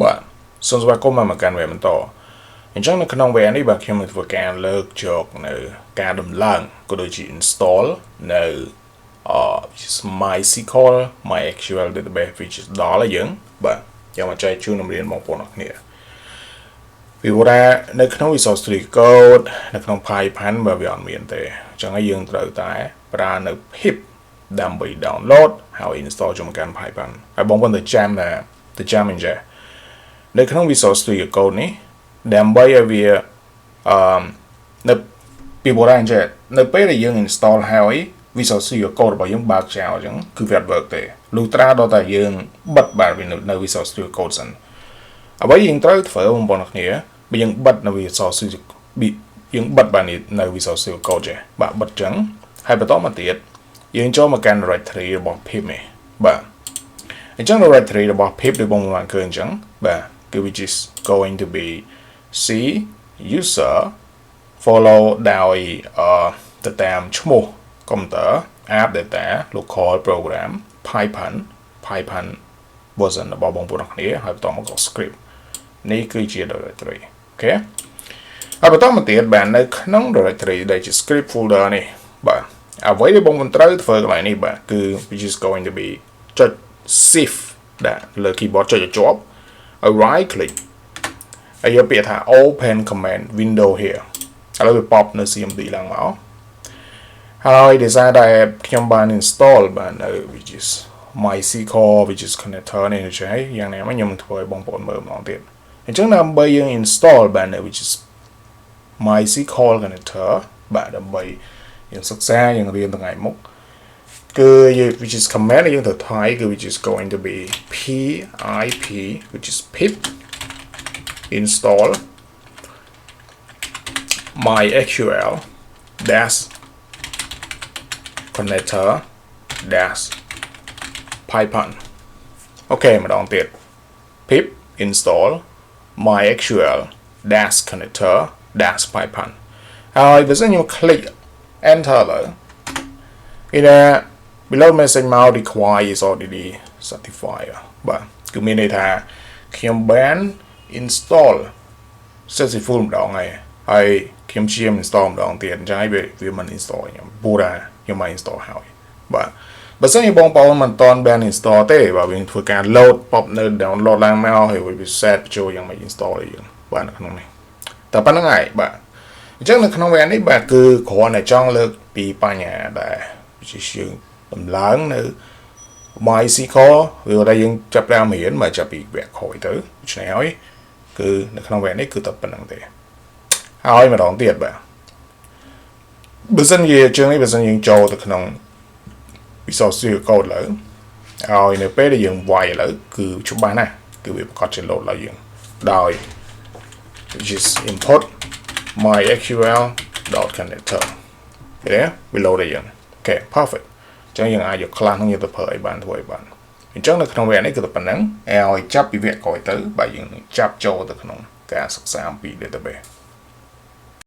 បាទសូមស្វាគមន៍មកកាន់វគ្គបន្តអញ្ចឹងនៅក្នុងវគ្គនេះបាទខ្ញុំនឹងធ្វើការលើកយកនៅការដំឡើងក៏ដូចជា install នៅMysql MySQL database which is ដល់ហើយយើងបាទយកមកចែកជូននឹងរៀនបងប្អូនអរគ្នាពីព្រោះថានៅក្នុង Visual Studio Code នៅក្នុង Python បើវាអត់មានទេអញ្ចឹងហើយយើងត្រូវតែប្រើនៅ pip ដើម្បី download ហើយ install ចូលមកកាន់ Python ហើយបងប្អូនទៅចាំអញ្ចឹងនៅក្នុង Visual Studio Code នេះដើម្បីឲ្យវានៅពីបុរាណចេះនៅពេលដែលយើង install ហើយ Visual Studio Code របស់យើងបើកចោលអញ្ចឹងគឺវាអត់ work ទេលុះត្រាដល់តែយើងបិទបាទនៅ Visual Studio Code សិនអ្វីយើងត្រូវធ្វើបងប្អូនគ្នាបើយើងបិទនៅ Visual Studio យើងបិទបាទនៅ Visual Studio Code ចេះបាទបិទអញ្ចឹងហើយបន្តមកទៀតយើងចូលមកកាន់ directory របស់ pip នេះបាទអញ្ចឹង directory របស់ pip ដូចបងប្អូនបានឃើញអញ្ចឹងបាទគឺ which is going to be C user follow ដោយទៅតាមឈ្មោះ computer app data local program Python version របស់បងប្អូនគ្នាហើយបន្តមក script នេះគឺជា directory អូខេហើយបន្តមកទៀតបាទនៅក្នុង directory ដែលជា script folder នេះបាទអ្វីដែលបងប្អូនត្រូវធ្វើកន្លែងនេះបាទគឺ which is going to be ចុច shift ដាក់លើ keyboard ចុចឲ្យជាប់ right click ហើយយកពាក្យថា open command window here ឥឡូវវា pop នៅ CMD ឡើងមកហើយ design ដែលខ្ញុំបាន install បាទនៅ which is Mysql which is connector នេះចេះយ៉ាងណាមកខ្ញុំនឹងធ្វើឲ្យបងប្អូនមើលម្ដងទៀតអញ្ចឹងដើម្បីយើង install បាទនៅ which is Mysql connector បាទដើម្បីយើងសិក្សាយើងរៀនថ្ងៃមុខគឺ which is command យើងត្រូវថៃគឺ which is going to be pip which is pip install MySQL dash connector dash Python អូខេម្ដងទៀត pip install MySQL dash connector dash Python ហើយបើសិនខ្ញុំ click enter លើ below message មក require is already certified បាទគឺមានន័យថាខ្ញុំបាន install successful ម្ដងហើយខ្ញុំជា install ម្ដងទៀតអញ្ចឹងហើយវាមិន install ខ្ញុំពូរ៉ាខ្ញុំបាន install ហើយបាទបើសិនជាបងប្អូនមិនទាន់បាន install ទេបាទវាធ្វើការ load pop នៅ download ឡើងមកហើយវា set ចូលយ៉ាងម៉េច install យើងបាទនៅក្នុងនេះតែប៉ុណ្្នឹងហើយបាទអញ្ចឹងនៅក្នុងវគ្គនេះបាទគឺគ្រាន់តែចង់លើកពីបញ្ហាដែលជាយើងដំឡើងនៅ Mysql វាដែលយើងចាប់ដើមរៀនមកចាប់ពីវគ្គក្រោយទៅដូច្នេះហើយគឺនៅក្នុងវគ្គនេះគឺតែប៉ុណ្្នឹងទេហើយម្ដងទៀតបាទបើសិនជាជើងនេះបើសិនយើងចូលទៅក្នុង Visual Studio Code លើហើយនៅពេលដែលយើងវាយឥឡូវគឺច្បាស់ណាស់គឺវាប្រកាសជា load ឡើងយើងដោយ just import MySQL.connector ឃើញវា load ឲ្យយើងអូខេ perfect អញ្ចឹងយើងអាចយកខ្លះហ្នឹងយកទៅប្រើឲ្យបានធ្វើឲ្យបានអញ្ចឹងនៅក្នុងវគ្គនេះគឺតែប៉ុណ្្នឹងឲ្យចាប់ពីវគ្គក្រោយទៅបាទយើងនឹងចាប់ចូលទៅក្នុងការសិក្សាអំពី database